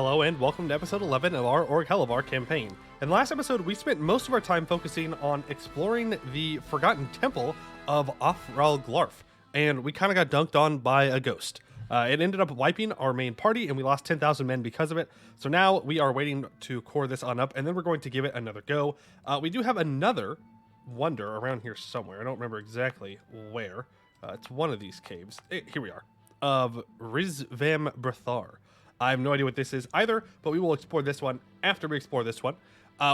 Hello and welcome to episode 11 of our Orlghelovar campaign. In the last episode, we spent most of our time focusing on exploring the Forgotten Temple of Orlghelovar, and we kind of got dunked on by a ghost. It ended up wiping our main party, and we lost 10,000 men because of it. So now we are waiting to core this on up, and then we're going to give it another go. We do have another wonder around here somewhere. I don't remember exactly where. It's one of these caves. Here we are. Of Rizvam Brethar. I have no idea what this is either, but we will explore this one after we explore this one.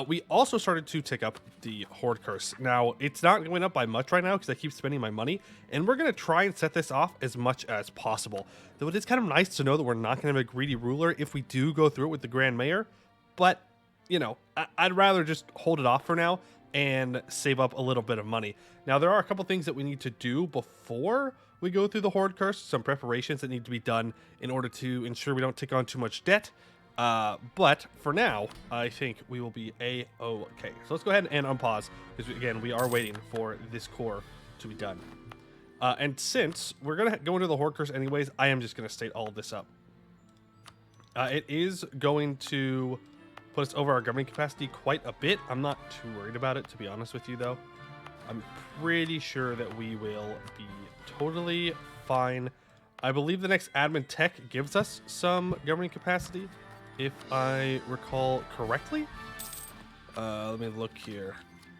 We also started to tick up the Hoardcurse. Now, it's not going up by much right now because I keep spending my money, and we're going to try and set this off as much as possible. Though it is kind of nice to know that we're not going to have a greedy ruler if we do go through it with the Grand Mayor, but, you know, I'd rather just hold it off for now and save up a little bit of money. Now, there are a couple things that we need to do before we go through the Hoardcurse, some preparations that need to be done in order to ensure we don't take on too much debt. But for now, I think we will be A-okay. So let's go ahead and unpause, because again, we are waiting for this core to be done. And since we're going to go into the Hoardcurse anyways, I am just going to state all of this up. It is going to put us over our governing capacity quite a bit. I'm not too worried about it, to be honest with you, though. I'm pretty sure that we will be totally fine. I believe the next admin tech gives us some governing capacity, if I recall correctly. Let me look here.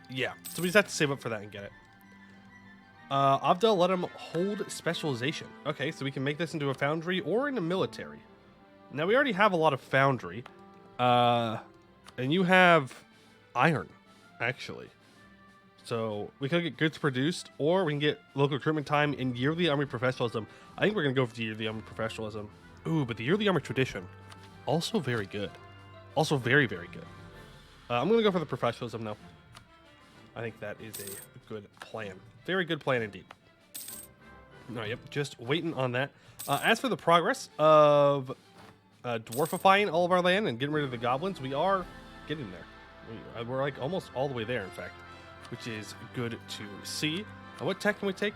Yeah, so we just have to save up for that and get it. Avdel let him hold specialization. Okay, so we can make this into a foundry or in a military. Now, we already have a lot of foundry. And you have iron, actually. So we can get goods produced, or we can get local recruitment time in yearly army professionalism. I think we're going to go for the yearly army professionalism. Ooh, but the yearly army tradition, also very good. Also very, very good. I'm going to go for the professionalism now. I think that is a good plan. Very good plan indeed. No, yep, just waiting on that. As for the progress of dwarfifying all of our land and getting rid of the goblins, we are getting there. We're like almost all the way there, in fact, which is good to see. What tech can we take?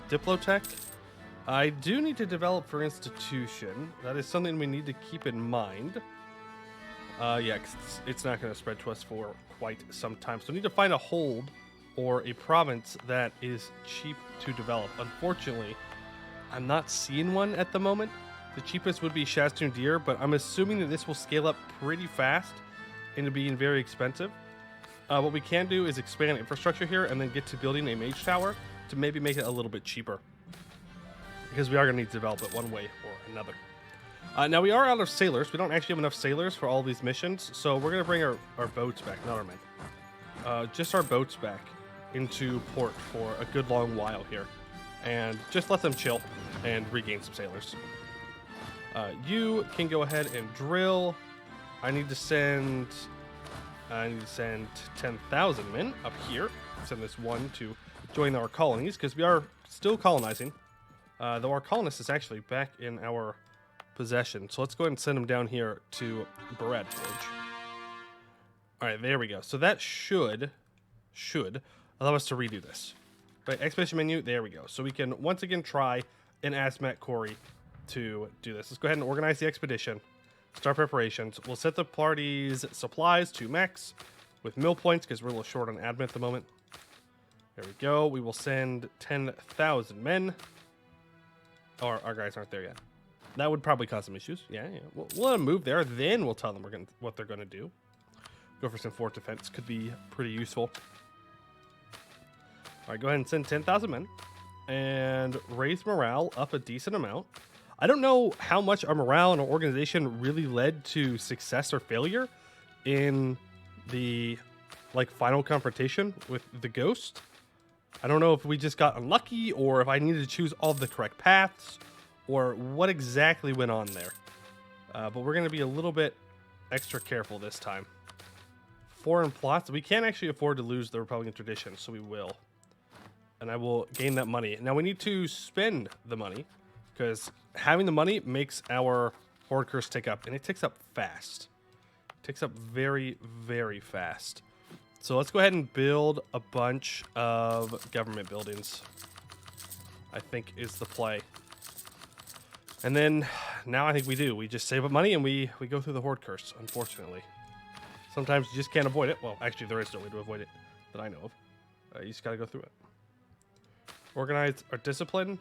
Diplotech. I do need to develop for institution. That is something we need to keep in mind. Yeah, 'cause it's not going to spread to us for quite some time. So we need to find a hold or a province that is cheap to develop. Unfortunately, I'm not seeing one at the moment. The cheapest would be Shastun Deer, but I'm assuming that this will scale up pretty fast into being very expensive. What we can do is expand infrastructure here and then get to building a mage tower to maybe make it a little bit cheaper, because we are going to need to develop it one way or another. Now, we are out of sailors. We don't actually have enough sailors for all these missions, so we're going to bring our boats back, not our men. Just our boats back into port for a good long while here, and just let them chill and regain some sailors. You can go ahead and drill. I need to send 10,000 men up here. Send this one to join our colonies, because we are still colonizing. Though our colonist is actually back in our possession. So let's go ahead and send him down here to Bradforge. All right, there we go. So that should allow us to redo this. Right, expedition menu, there we go. So we can once again try an Asmat Quarry to do this. Let's go ahead and organize the expedition. Start preparations. We'll set the party's supplies to max with mill points, because we're a little short on admin at the moment. There we go. We will send 10,000 men. Or our guys aren't there yet. That would probably cause some issues. Yeah. We'll let them move there. Then we'll tell them what they're going to do. Go for some fort defense. Could be pretty useful. All right, go ahead and send 10,000 men. And raise morale up a decent amount. I don't know how much our morale and our organization really led to success or failure in the final confrontation with the ghost. I don't know if we just got unlucky, or if I needed to choose all the correct paths, or what exactly went on there. But we're going to be a little bit extra careful this time. Foreign plots. We can't actually afford to lose the Republican tradition, so we will. And I will gain that money. Now we need to spend the money, because having the money makes our Hoardcurse tick up, and it ticks up fast. It ticks up very, very fast. So let's go ahead and build a bunch of government buildings, I think is the play. And then now I think we do. We just save up money and we go through the Hoardcurse, unfortunately. Sometimes you just can't avoid it. Well, actually, there is no way to avoid it that I know of. You just got to go through it. Organize our discipline.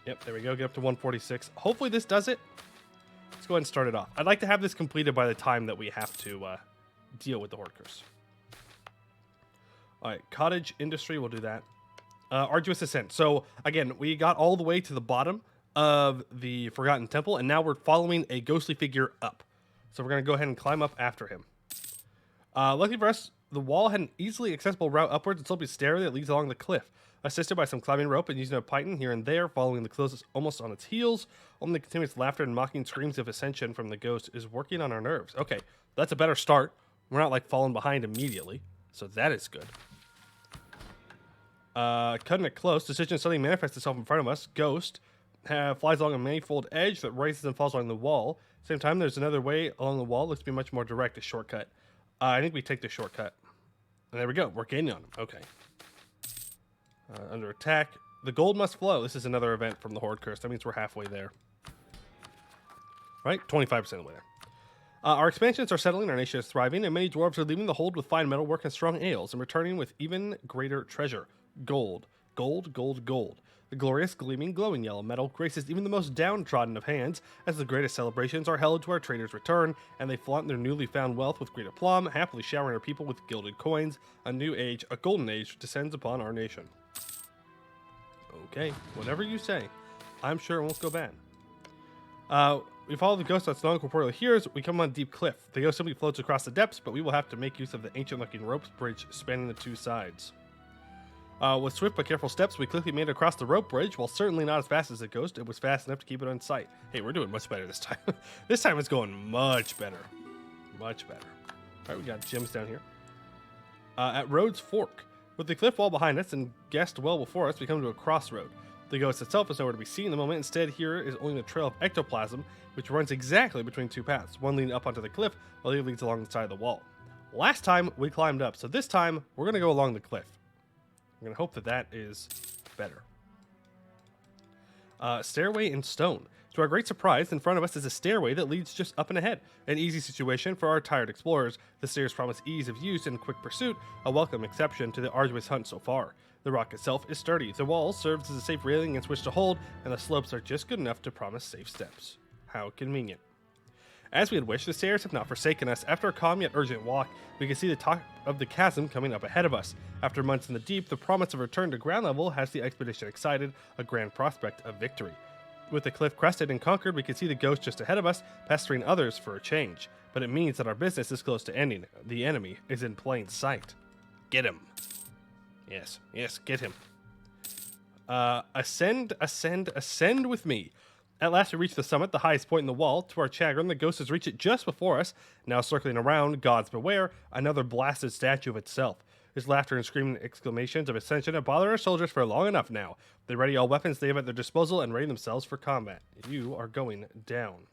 Yep, there we go. Get up to 146. Hopefully this does it. Let's go ahead and start it off. I'd like to have this completed by the time that we have to deal with the Hoardcurse. All right, cottage industry. We'll do that. Arduous ascent. So, again, we got all the way to the bottom of the Forgotten Temple, and now we're following a ghostly figure up. So we're going to go ahead and climb up after him. Luckily for us, the wall had an easily accessible route upwards and sloping stairway that leads along the cliff. Assisted by some climbing rope and using a python here and there, following the closest almost on its heels, only the continuous laughter and mocking screams of ascension from the ghost is working on our nerves. Okay, that's a better start. We're not like falling behind immediately, so that is good. Cutting it close, decision suddenly manifests itself in front of us. Ghost flies along a manifold edge that rises and falls along the wall. Same time, there's another way along the wall. Looks to be much more direct, a shortcut. I think we take the shortcut. And there we go. We're gaining on him. Okay. Under attack. The gold must flow. This is another event from the Hoardcurse. That means we're halfway there. Right? 25% of the way there. Our expansions are settling, our nation is thriving, and many dwarves are leaving the hold with fine metalwork and strong ales, and returning with even greater treasure. Gold. Gold, gold, gold. The glorious, gleaming, glowing yellow metal graces even the most downtrodden of hands, as the greatest celebrations are held to our traders' return, and they flaunt their newly found wealth with great aplomb, happily showering our people with gilded coins. A new age, a golden age, descends upon our nation. Okay, whatever you say. I'm sure it won't go bad. We follow the ghost that's non-corporeal here as we come on a deep cliff. The ghost simply floats across the depths, but we will have to make use of the ancient-looking ropes bridge spanning the two sides. With swift but careful steps, we quickly made it across the rope bridge. While certainly not as fast as the ghost, it was fast enough to keep it in sight. Hey, we're doing much better this time. This time it's going much better. Much better. All right, we got gems down here. At Road's Fork. With the cliff wall behind us and guessed well before us, we come to a crossroad. The ghost itself is nowhere to be seen in the moment. Instead, here is only the trail of ectoplasm, which runs exactly between two paths, one leading up onto the cliff, while the other leads along the side of the wall. Last time, we climbed up, so this time, we're going to go along the cliff. I'm going to hope that that is better. Stairway in stone. To our great surprise, in front of us is a stairway that leads just up and ahead. An easy situation for our tired explorers. The stairs promise ease of use and quick pursuit, a welcome exception to the arduous hunt so far. The rock itself is sturdy. The wall serves as a safe railing against which to hold, and the slopes are just good enough to promise safe steps. How convenient. As we had wished, the stairs have not forsaken us. After a calm yet urgent walk, we can see the top of the chasm coming up ahead of us. After months in the deep, the promise of return to ground level has the expedition excited, a grand prospect of victory. With the cliff crested and conquered, we can see the ghost just ahead of us, pestering others for a change. But it means that our business is close to ending. The enemy is in plain sight. Get him. Yes, yes, get him. Ascend, ascend, ascend with me. At last we reach the summit, the highest point in the wall. To our chagrin, the ghost has reached it just before us. Now circling around, gods beware, another blasted statue of itself. His laughter and screaming exclamations of ascension have bothered our soldiers for long enough now. They ready all weapons they have at their disposal and ready themselves for combat. You are going down.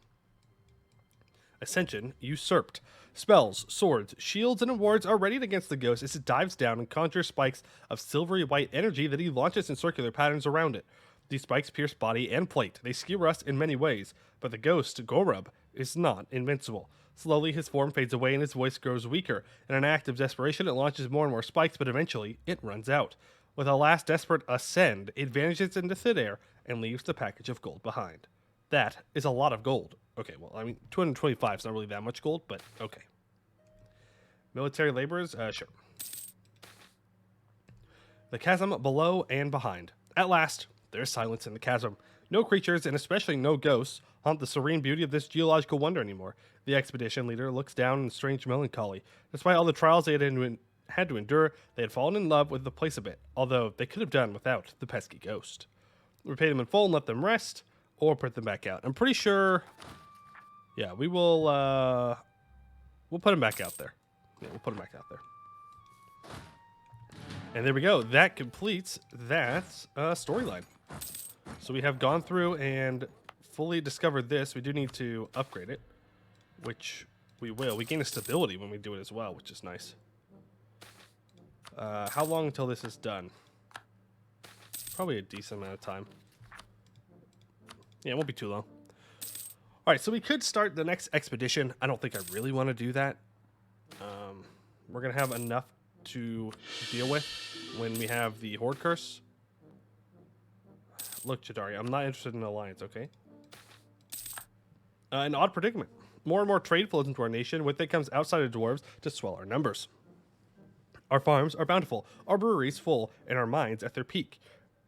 Ascension usurped. Spells, swords, shields, and awards are readied against the ghost as it dives down and conjures spikes of silvery white energy that he launches in circular patterns around it. These spikes pierce body and plate. They skewer us in many ways, but the ghost, Gorub, is not invincible. Slowly, his form fades away and his voice grows weaker. In an act of desperation, it launches more and more spikes, but eventually, it runs out. With a last desperate ascend, it vanishes into thin air and leaves the package of gold behind. That is a lot of gold. Okay, well, I mean, 225 is not really that much gold, but okay. Military laborers? Sure. The chasm below and behind. At last, there's silence in the chasm. No creatures, and especially no ghosts, haunt the serene beauty of this geological wonder anymore. The expedition leader looks down in strange melancholy. Despite all the trials they had to endure, they had fallen in love with the place a bit, although they could have done without the pesky ghost. We paid them in full and let them rest, or put them back out. I'm pretty sure... Yeah, we will, we'll put them back out there. Yeah, we'll put them back out there. And there we go. That completes that storyline. So we have gone through and fully discovered this. We do need to upgrade it, which we will. We gain a stability when we do it as well, which is nice. How long until this is done? Probably a decent amount of time. Yeah, it won't be too long. All right, so we could start the next expedition. I don't think I really want to do that. We're going to have enough to deal with when we have the Hoardcurse. Look, Jadari, I'm not interested in an alliance, okay? An odd predicament. More and more trade flows into our nation. With it comes outside dwarves to swell our numbers. Our farms are bountiful, our breweries full, and our mines at their peak.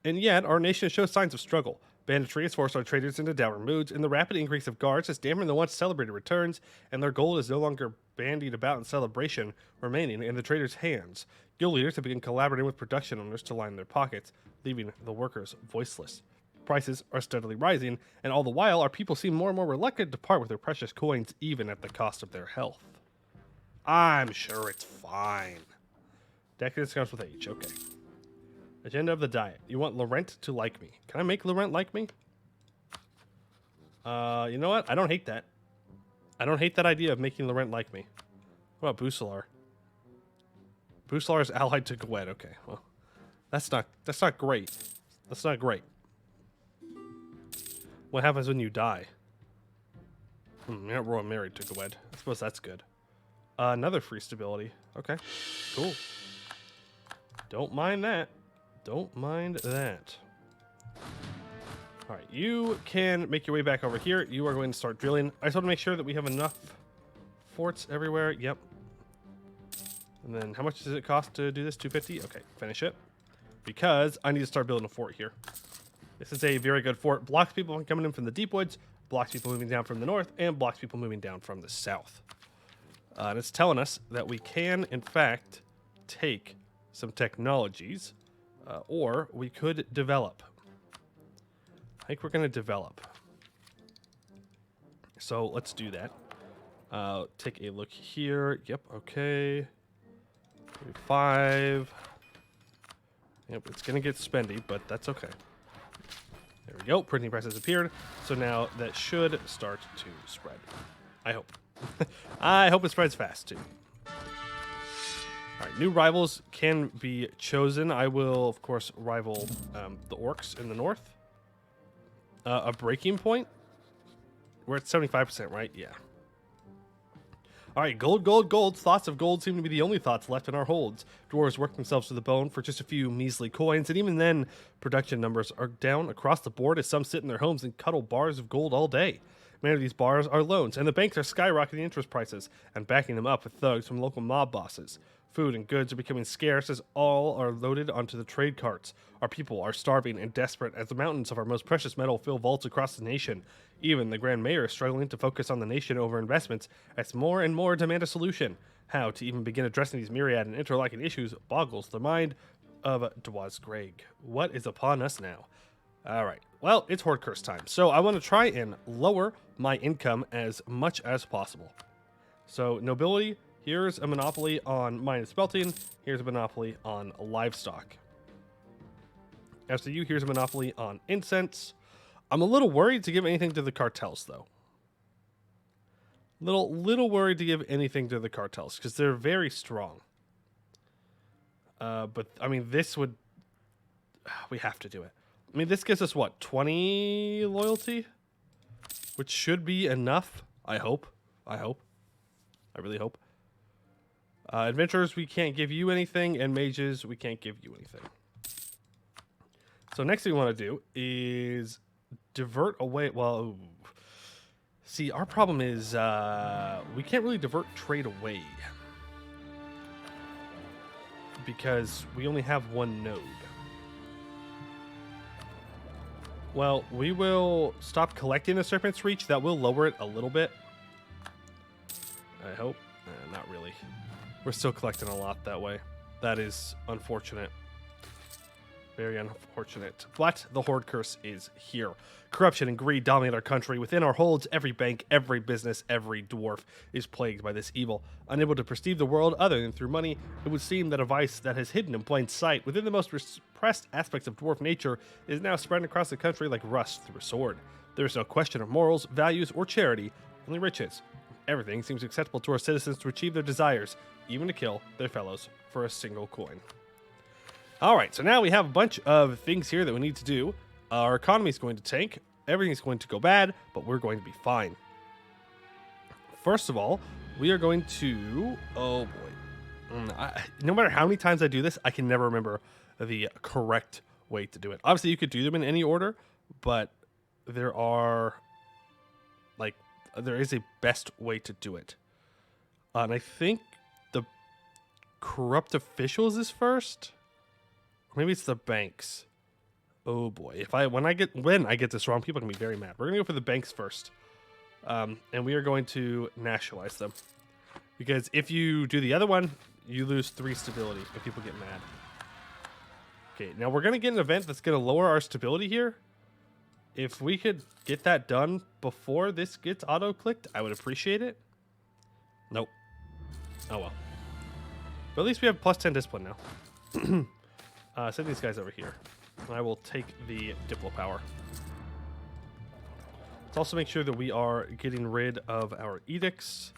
And yet, our nation shows signs of struggle. Banditry has forced our traders into downward moods, and the rapid increase of guards has dampened the once celebrated returns, and their gold is no longer bandied about in celebration, remaining in the traders' hands. Guild leaders have begun collaborating with production owners to line their pockets, leaving the workers voiceless. Prices are steadily rising, and all the while, our people seem more and more reluctant to part with their precious coins, even at the cost of their health. I'm sure it's fine. Decadence comes with age, okay. Agenda of the diet. You want Laurent to like me. Can I make Laurent like me? You know what? I don't hate that. I don't hate that idea of making Laurent like me. What about Bucelar? Bucelar is allied to Gwed. Okay, well, that's not great. That's not great. What happens when you die? You're not royal married to Gwed. I suppose that's good. Another free stability. Okay, cool. Don't mind that. Don't mind that. All right, you can make your way back over here. You are going to start drilling. I just want to make sure that we have enough forts everywhere. Yep. And then how much does it cost to do this? 250? Okay, finish it. Because I need to start building a fort here. This is a very good fort. Blocks people from coming in from the deep woods, blocks people moving down from the north, and blocks people moving down from the south. And it's telling us that we can, in fact, take some technologies, or we could develop. I think we're going to develop. So let's do that. Take a look here. Yep, okay. 5. Yep, it's going to get spendy, but that's okay. There we go. Printing press has appeared. So now that should start to spread. I hope. I hope it spreads fast, too. All right, new rivals can be chosen. I will, of course, rival the orcs in the north. A breaking point? We're at 75%, right? Yeah. All right, gold, gold, gold. Thoughts of gold seem to be the only thoughts left in our holds. Dwarves work themselves to the bone for just a few measly coins, and even then, production numbers are down across the board as some sit in their homes and cuddle bars of gold all day. Many of these bars are loans, and the banks are skyrocketing interest prices and backing them up with thugs from local mob bosses. Food and goods are becoming scarce as all are loaded onto the trade carts. Our people are starving and desperate as the mountains of our most precious metal fill vaults across the nation. Even the Grand Mayor is struggling to focus on the nation over investments as more and more demand a solution. How to even begin addressing these myriad and interlocking issues boggles the mind of Dwaz Greg. What is upon us now? All right. Well, it's Hoardcurse time. So I want to try and lower my income as much as possible. So nobility, here's a monopoly on mine and smelting. Here's a monopoly on livestock. As to you, here's a monopoly on incense. I'm a little worried to give anything to the cartels, though. Little worried to give anything to the cartels because they're very strong. But I mean, this would. We have to do it. I mean, this gives us what, 20 loyalty, which should be enough. I hope. I really hope. Adventurers, we can't give you anything, and mages, we can't give you anything. So next thing we want to do is divert away. Well, see, our problem is we can't really divert trade away because we only have one node. Well, we will stop collecting the Serpent's Reach. That will lower it a little bit. I hope. Not really. We're still collecting a lot that way. That is unfortunate. Very unfortunate. But the Hoardcurse is here. Corruption and greed dominate our country. Within our holds, every bank, every business, every dwarf is plagued by this evil. Unable to perceive the world other than through money, it would seem that a vice that has hidden in plain sight within the most repressed aspects of dwarf nature is now spreading across the country like rust through a sword. There is no question of morals, values, or charity, only riches. Everything seems acceptable to our citizens to achieve their desires, even to kill their fellows for a single coin. All right, so now we have a bunch of things here that we need to do. Our economy is going to tank, everything's going to go bad, but we're going to be fine. First of all, we are going to... Oh, boy. No matter how many times I do this, I can never remember the correct way to do it. Obviously, you could do them in any order, but there is a best way to do it. And I think the corrupt officials is first. Or maybe it's the banks. Oh boy! When I get this wrong, people are gonna be very mad. We're gonna go for the banks first, and we are going to nationalize them, because if you do the other one, you lose 3 stability and people get mad. Okay, now we're gonna get an event that's gonna lower our stability here. If we could get that done before this gets auto-clicked, I would appreciate it. Nope. Oh well. But at least we have plus 10 discipline now. Send these guys over here. I will take the Diplo power. Let's also make sure that we are getting rid of our edicts.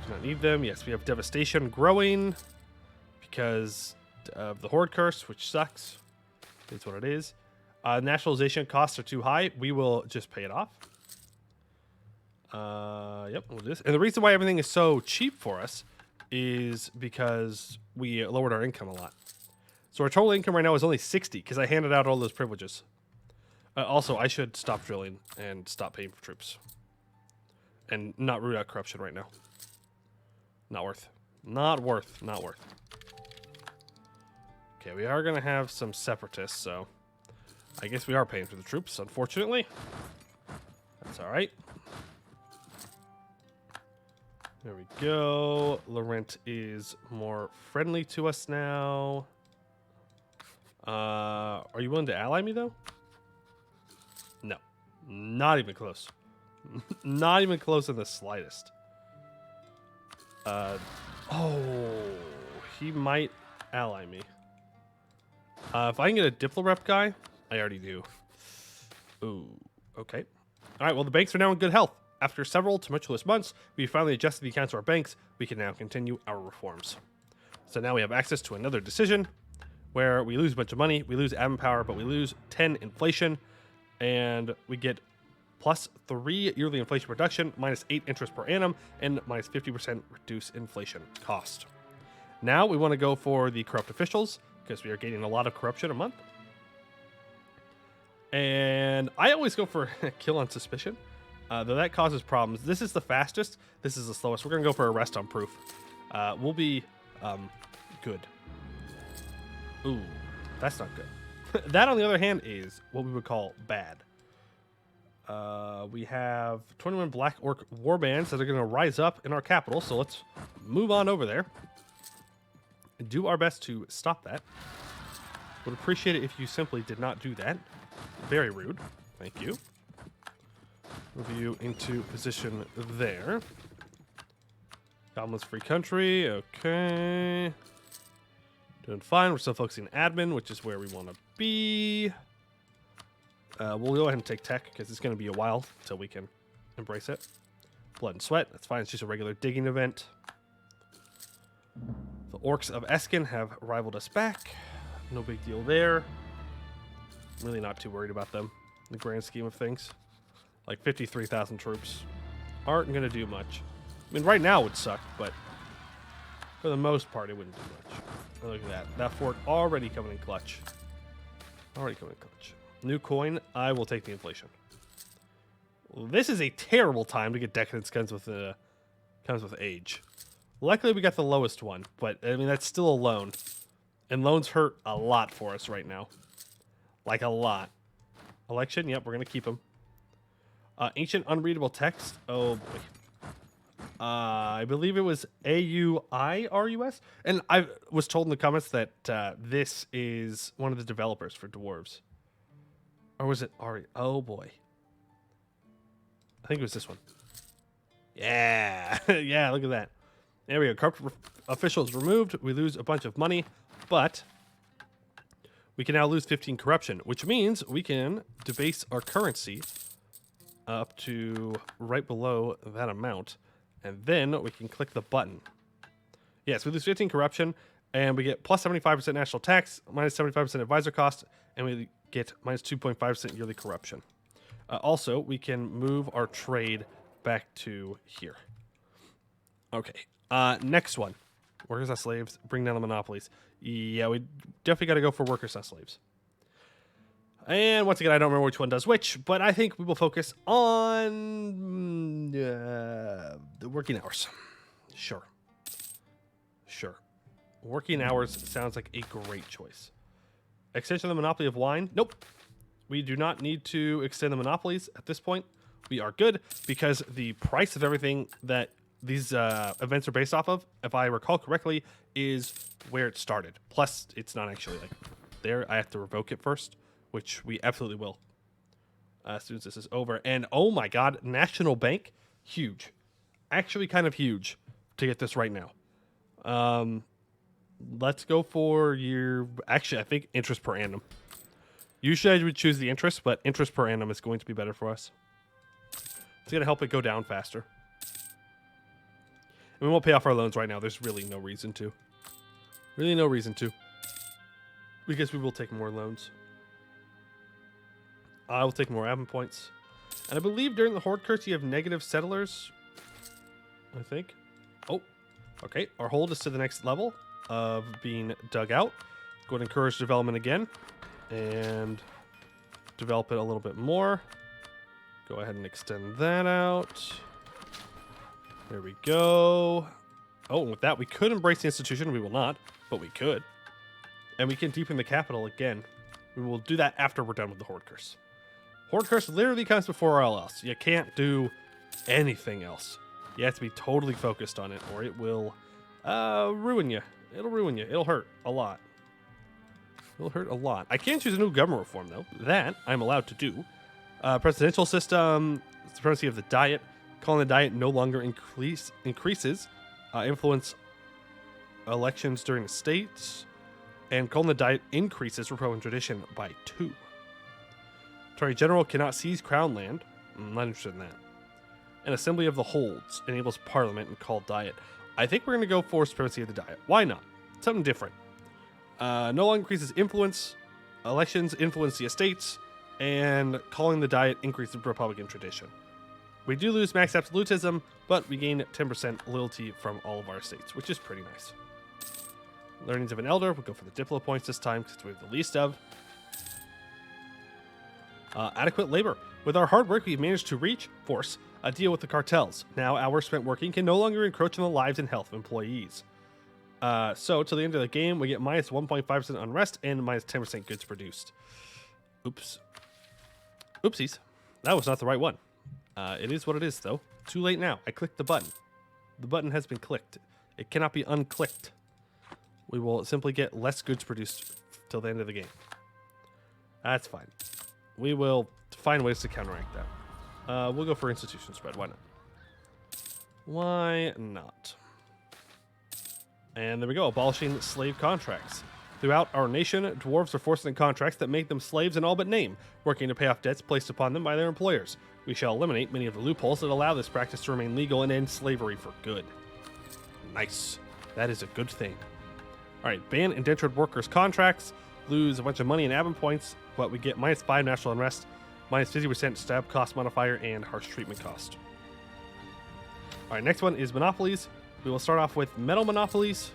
Do not need them. Yes, we have devastation growing because of the Hoardcurse, which sucks. That's what it is. Nationalization costs are too high. We will just pay it off. Yep, we'll do this. And the reason why everything is so cheap for us is because we lowered our income a lot. So our total income right now is only 60 because I handed out all those privileges. Also, I should stop drilling and stop paying for troops. And not root out corruption right now. Not worth. Not worth. Not worth. Okay, we are going to have some separatists, so I guess we are paying for the troops, unfortunately. That's all right. There we go. Laurent is more friendly to us now. Are you willing to ally me, though? No. Not even close. Not even close in the slightest. Oh, he might ally me. If I can get a Diplo rep guy, I already do. Ooh, okay. All right, well, the banks are now in good health. After several tumultuous months, we finally adjusted the accounts of our banks. We can now continue our reforms. So now we have access to another decision where we lose a bunch of money, we lose admin power, but we lose 10 inflation, and we get plus 3 yearly inflation reduction, minus 8 interest per annum, and minus 50% reduced inflation cost. Now we want to go for the corrupt officials, because we are gaining a lot of corruption a month. And I always go for kill on suspicion, though that causes problems. This is the fastest, this is the slowest. We're going to go for arrest on proof. We'll be good. Ooh, that's not good. That, on the other hand, is what we would call bad. We have 21 Black Orc warbands that are going to rise up in our capital, so let's move on over there and do our best to stop that. Would appreciate it if you simply did not do that. Very rude. Thank you. Move you into position there. Goblins free country. Okay. Doing fine. We're still focusing on admin, which is where we want to be. We'll go ahead and take tech because it's going to be a while until we can embrace it. Blood and sweat. That's fine. It's just a regular digging event. The orcs of Eskin have rivaled us back. No big deal there. I'm really not too worried about them in the grand scheme of things. Like 53,000 troops aren't going to do much. I mean, right now it would suck, but for the most part, it wouldn't do much. Oh, look at that. That fort already coming in clutch. Already coming in clutch. New coin. I will take the inflation. Well, this is a terrible time to get decadence comes with age. Luckily, we got the lowest one, but I mean that's still a loan, and loans hurt a lot for us right now, like a lot. Election. Yep, we're gonna keep them. Ancient unreadable text. Oh boy. I believe it was AUIRUS, and I was told in the comments that this is one of the developers for dwarves. Or was it Ari? Oh boy. I think it was this one. Yeah. Yeah, look at that. There we go. Corrupt officials removed. We lose a bunch of money, but we can now lose 15 corruption, which means we can debase our currency up to right below that amount, and then we can click the button. Yes, we lose 15 corruption, and we get plus 75% national tax, minus 75% advisor cost, and we get minus 2.5% yearly corruption. Also, we can move our trade back to here. Okay. Next one. Workers as slaves. Bring down the monopolies. Yeah, we definitely got to go for workers as slaves. And once again, I don't remember which one does which, but I think we will focus on the working hours. Sure. Working hours sounds like a great choice. Extension of the monopoly of wine? Nope. We do not need to extend the monopolies at this point. We are good because the price of everything that these events are based off of, if I recall correctly, is where it started. Plus, it's not actually like there. I have to revoke it first, which we absolutely will as soon as this is over. And oh my god, National Bank, huge. Actually kind of huge to get this right now. Let's go for your... Actually, I think interest per annum. Usually I would choose the interest, but interest per annum is going to be better for us. It's going to help it go down faster. And we won't pay off our loans right now. There's really no reason to. Really no reason to. Because we will take more loans. I will take more admin points. And I believe during the Hoardcurse you have negative settlers. I think. Oh. Okay. Our hold is to the next level of being dug out. Go ahead and encourage development again. And develop it a little bit more. Go ahead and extend that out. There we go. Oh, and with that, we could embrace the institution. We will not, but we could. And we can deepen the capital again. We will do that after we're done with the Hoardcurse. Hoardcurse literally comes before all else. You can't do anything else. You have to be totally focused on it, or it will ruin you. It'll ruin you. It'll hurt a lot. It'll hurt a lot. I can't choose a new government reform, though. That I'm allowed to do. Presidential system, supremacy of the diet. Calling the diet no longer increases. Influence elections during the states. And calling the diet increases Republican tradition by 2. Attorney General cannot seize crown land. I'm not interested in that. An assembly of the holds enables parliament and called diet. I think we're going to go for supremacy of the diet. Why not? Something different. No longer increases influence. Elections influence the estates. And calling the diet increases Republican tradition. We do lose max absolutism, but we gain 10% loyalty from all of our estates, which is pretty nice. Learnings of an elder. We'll go for the Diplo points this time because we have the least of. Adequate labor. With our hard work, we've managed to force a deal with the cartels. Now, hours spent working can no longer encroach on the lives and health of employees. So, till the end of the game, we get minus 1.5% unrest and minus 10% goods produced. Oops. Oopsies. That was not the right one. It is what it is, though. Too late now. I clicked the button. The button has been clicked. It cannot be unclicked. We will simply get less goods produced till the end of the game. That's fine. We will find ways to counteract that. We'll go for institution spread. Why not? Why not? And there we go. Abolishing slave contracts. Throughout our nation, dwarves are forced into contracts that make them slaves in all but name, working to pay off debts placed upon them by their employers. We shall eliminate many of the loopholes that allow this practice to remain legal and end slavery for good. Nice. That is a good thing. All right, ban indentured workers' contracts, lose a bunch of money and admin points, but we get minus 5 national unrest, minus 50% stab cost modifier, and harsh treatment cost. All right, next one is monopolies. We will start off with metal monopolies,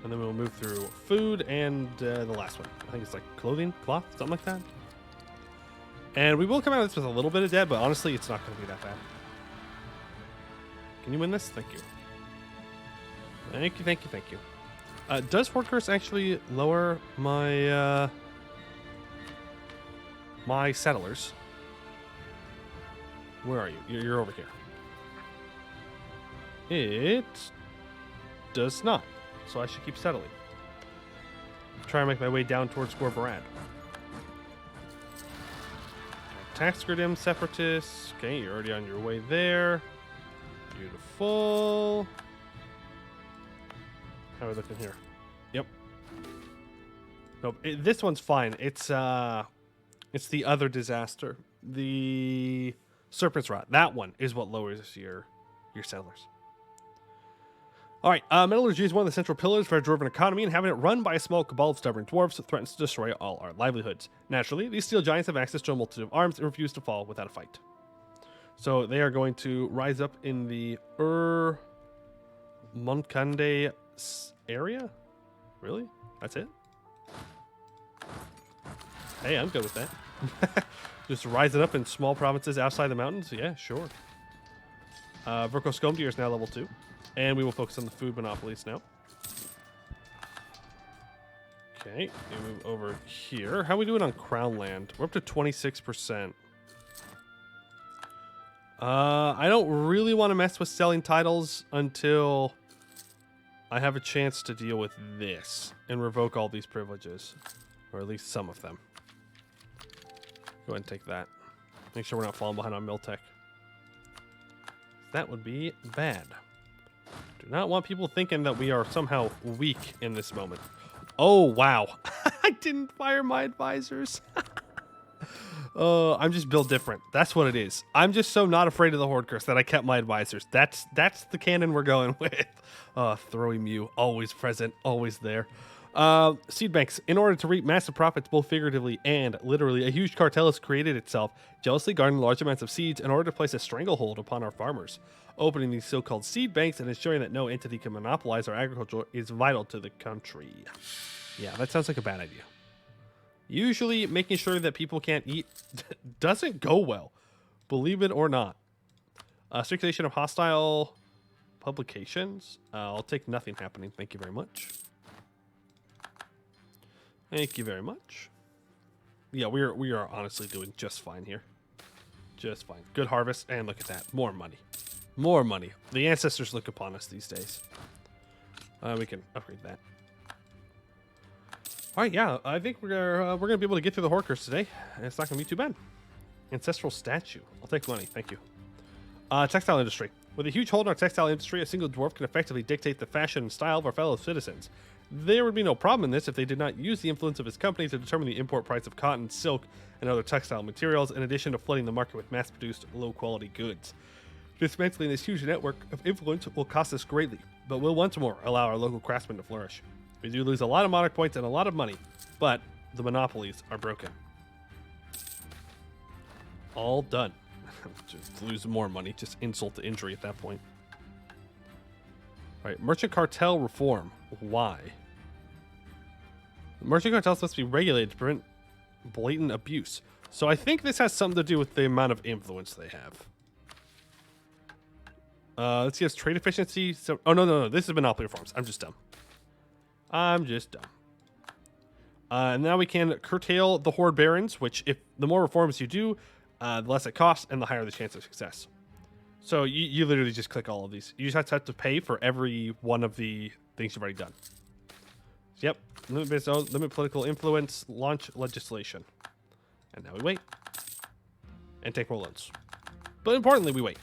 and then we will move through food and the last one. I think it's like clothing, cloth, something like that. And we will come out of this with a little bit of debt, but honestly, it's not going to be that bad. Can you win this? Thank you. Thank you, thank you, thank you. Does Hoardcurse actually lower my my settlers? Where are you? You're over here. It does not, so I should keep settling. Try and make my way down towards Gorbarad. Tax Gridim Separatists. Okay, you're already on your way there. Beautiful. How are we looking here? Yep. Nope. This one's fine. It's the other disaster. The Serpent's Rot. That one is what lowers your settlers. All right, metallurgy is one of the central pillars for our dwarven economy, and having it run by a small cabal of stubborn dwarves threatens to destroy all our livelihoods. Naturally, these steel giants have access to a multitude of arms and refuse to fall without a fight. So they are going to rise up in the Monkande area? Really? That's it? Hey, I'm good with that. Just rising up in small provinces outside the mountains? Yeah, sure. Virko Skomdir is now level 2. And we will focus on the food monopolies now. Okay, we move over here. How are we doing on Crown Land? We're up to 26%. I don't really want to mess with selling titles until I have a chance to deal with this and revoke all these privileges. Or at least some of them. Go ahead and take that. Make sure we're not falling behind on Miltech. That would be bad. Do not want people thinking that we are somehow weak in this moment. Oh, wow. I didn't fire my advisors. I'm just built different. That's what it is. I'm just so not afraid of the Hoardcurse that I kept my advisors. That's the canon we're going with. Poiuymew, always present, always there. Seed banks. In order to reap massive profits, both figuratively and literally, a huge cartel has created itself, jealously guarding large amounts of seeds in order to place a stranglehold upon our farmers. Opening these so-called seed banks and ensuring that no entity can monopolize our agriculture is vital to the country. Yeah, that sounds like a bad idea. Usually, making sure that people can't eat doesn't go well, believe it or not. Circulation of hostile publications. I'll take nothing happening. Thank you very much. Thank you very much. Yeah, we are honestly doing just fine here. Just fine. Good harvest, and look at that. More money. More money. The ancestors look upon us these days. We can upgrade that. All right, yeah, I think we're gonna be able to get through the Hoardcurse today, and it's not gonna be too bad. Ancestral statue. I'll take money. Thank you. Textile industry. With a huge hold on our textile industry, a single dwarf can effectively dictate the fashion and style of our fellow citizens. There would be no problem in this if they did not use the influence of his company to determine the import price of cotton, silk, and other textile materials, in addition to flooding the market with mass-produced, low-quality goods. Dismantling this huge network of influence will cost us greatly, but will once more allow our local craftsmen to flourish. We do lose a lot of monarch points and a lot of money, but the monopolies are broken. All done. Just lose more money, just insult to injury at that point. All right, merchant cartel reform. Why? Merchant cartels must be regulated to prevent blatant abuse. So I think this has something to do with the amount of influence they have. Let's see, it's trade efficiency. So, oh, no. This is monopoly reforms. I'm just dumb. And now we can curtail the horde barons, which if the more reforms you do, the less it costs and the higher the chance of success. So you literally just click all of these. You just have to pay for every one of the things you've already done. Yep. Limit business zone, limit political influence, launch legislation. And now we wait. And take more loans. But importantly, we wait.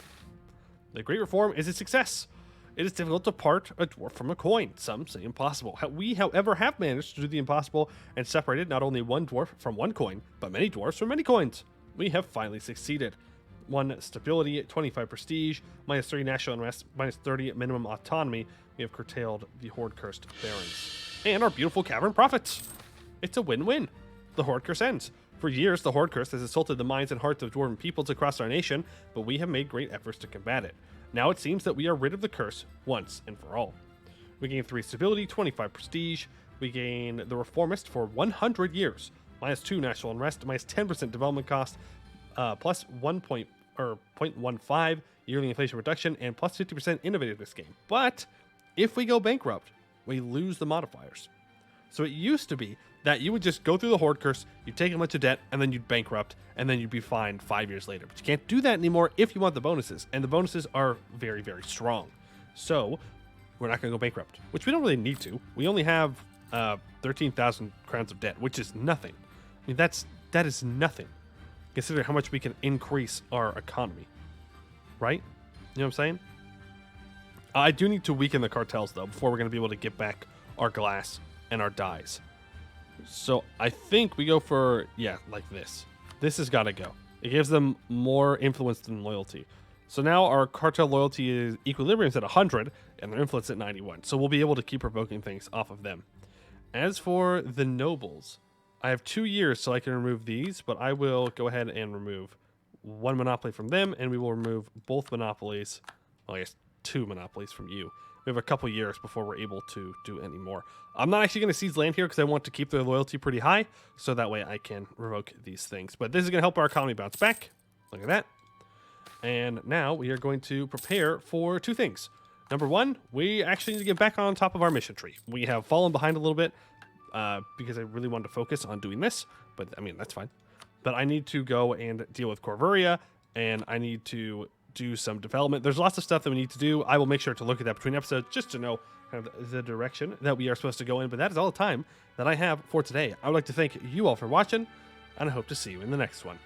The Great Reform is a success. It is difficult to part a dwarf from a coin. Some say impossible. We, however, have managed to do the impossible and separated not only one dwarf from one coin, but many dwarfs from many coins. We have finally succeeded. 1 stability, 25 prestige, minus 3 national unrest, minus 30 minimum autonomy. We have curtailed the horde-cursed barons. And our beautiful cavern profits. It's a win-win. The Hoardcurse ends. For years, the Hoardcurse has assaulted the minds and hearts of dwarven peoples across our nation, but we have made great efforts to combat it. Now it seems that we are rid of the curse once and for all. We gain 3 stability, 25 prestige. We gain the Reformist for 100 years, minus 2 national unrest, minus 10% development cost, plus 0.15 yearly inflation reduction, and plus 50% innovativeness gain. But if we go bankrupt, we lose the modifiers. So it used to be that you would just go through the Hoardcurse, you'd take a bunch of debt, and then you'd bankrupt, and then you'd be fine 5 years later. But you can't do that anymore if you want the bonuses, and the bonuses are very, very strong. So we're not going to go bankrupt, which we don't really need to. We only have 13,000 crowns of debt, which is nothing. I mean, that is nothing, considering how much we can increase our economy, right? You know what I'm saying? I do need to weaken the cartels, though, before we're going to be able to get back our glass and our dyes. So I think we go for, yeah, like this. This has got to go. It gives them more influence than loyalty. So now our cartel loyalty is equilibrium is at 100 and their influence at 91. So we'll be able to keep provoking things off of them. As for the nobles, I have 2 years so I can remove these, but I will go ahead and remove 1 monopoly from them, and we will remove both monopolies, well, I guess 2 monopolies from you. We have a couple years before we're able to do any more. I'm not actually going to seize land here because I want to keep their loyalty pretty high, so that way I can revoke these things. But this is going to help our economy bounce back. Look at that. And now we are going to prepare for 2 things. Number 1, we actually need to get back on top of our mission tree. We have fallen behind a little bit because I really wanted to focus on doing this, but I mean, that's fine. But I need to go and deal with Corvuria, and I need to do some development. There's lots of stuff that we need to do. I will make sure to look at that between episodes just to know kind of the direction that we are supposed to go in. But that is all the time that I have for today. I would like to thank you all for watching, and I hope to see you in the next one.